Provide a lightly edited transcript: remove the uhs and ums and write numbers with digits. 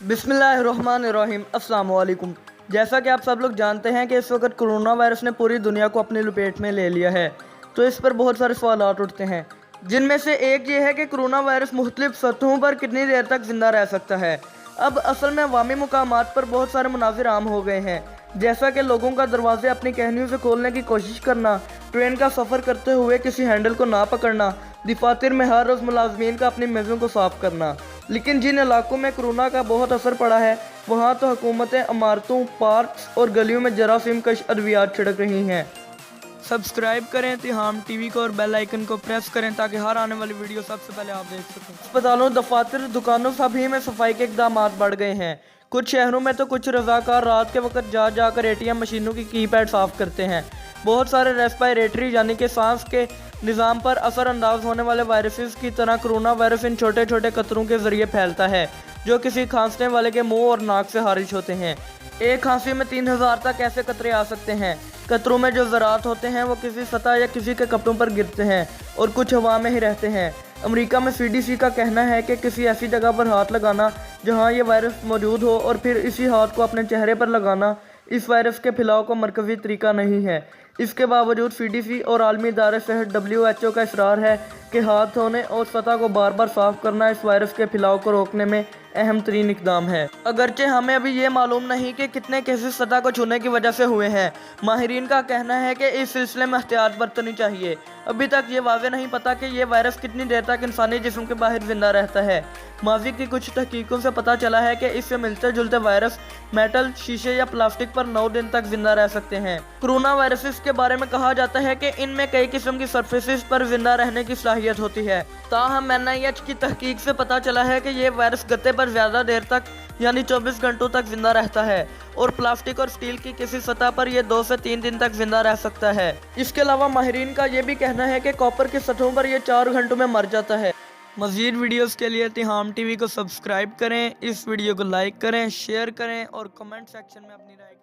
बिस्मिल्लाहिर्रहमानिर्रहीम अस्सलाम वालेकुम। जैसा कि आप सब लोग जानते हैं कि इस वक्त कोरोना वायरस ने पूरी दुनिया को अपनी लपेट में ले लिया है, तो इस पर बहुत सारे सवालात उठते हैं, जिनमें से एक ये है कि कोरोना वायरस मुख्तलिफ सतहों पर कितनी देर तक ज़िंदा रह सकता है। अब असल में अवामी मुकामात पर बहुत सारे मुनाज़िर आम हो गए हैं, जैसा कि लोगों का दरवाजे अपनी कहनियों से खोलने की कोशिश करना, ट्रेन का सफ़र करते हुए किसी हैंडल को ना पकड़ना, दफातर में हर रोज़ मुलाजमीन का अपनी मेज़ों को साफ़ करना। लेकिन जिन इलाकों में कोरोना का बहुत असर पड़ा है, वहाँ तो हुकूमतें इमारतों, पार्क्स और गलियों में जरासीम कश अद्वियात छिड़क रही हैं। सब्सक्राइब करें तिहाम टीवी को और बेल आइकन को प्रेस करें ताकि हर आने वाली वीडियो सबसे पहले आप देख सकें। अस्पतालों, दफातर, दुकानों सभी में सफाई के इकदाम बढ़ गए हैं। कुछ शहरों में तो कुछ रजाकार रात के वक्त जाकर एटीएम मशीनों की कीपैड साफ करते हैं। बहुत सारे रेस्पिरेटरी यानी कि सांस के निज़ाम पर असर अंदाज होने वाले वायरसेस की तरह कोरोना वायरस इन छोटे छोटे कतरों के ज़रिए फैलता है, जो किसी खांसने वाले के मुंह और नाक से खारिज होते हैं। एक खांसी में 3000 तक ऐसे कतरे आ सकते हैं। कतरों में जो ज़रात होते हैं वो किसी सतह या किसी के कपड़ों पर गिरते हैं और कुछ हवा में ही रहते हैं। अमेरिका में CDC का कहना है कि किसी ऐसी जगह पर हाथ लगाना जहां ये वायरस मौजूद हो और फिर इसी हाथ को अपने चेहरे पर लगाना इस वायरस के फैलाव का मरकज़ी तरीका नहीं है। इसके बावजूद CDC और आलमी इदारे सेहत WHO का इसरार है कि हाथ धोने और सतह को बार बार साफ करना इस वायरस के फैलाव को रोकने में अहम तरीन इक़दाम है। अगरचे हमें अभी ये मालूम नहीं कि कितने केसेस सतह को छूने की वजह से हुए हैं। माहिरीन का कहना है कि इस सिलसिले में एहतियात बरतनी चाहिए। अभी तक ये वाज़ेह नहीं पता कि ये वायरस कितनी देर तक इंसानी जिस्म के बाहर जिंदा रहता है। माजी की कुछ तहकीकों से पता चला है कि इससे मिलते जुलते वायरस मेटल, शीशे या प्लास्टिक पर 9 दिन तक जिंदा रह सकते हैं। कोरोना वायरसेस के बारे में कहा जाता है कि इनमें कई किस्म की सरफेसेस पर जिंदा रहने की सलाहियत होती है। ताहम NIH की तहकीक से पता चला है कि ये वायरस गत्ते पर ज़्यादा देर तक यानी 24 घंटों तक जिंदा रहता है और प्लास्टिक और स्टील की किसी सतह पर यह 2 से 3 दिन तक जिंदा रह सकता है। इसके अलावा माहिरीन का यह भी कहना है कि कॉपर की सतहों पर यह 4 घंटों में मर जाता है। मज़ीद वीडियोस के लिए तिहाम टीवी को सब्सक्राइब करें, इस वीडियो को लाइक करें, शेयर करें और कमेंट सेक्शन में अपनी राय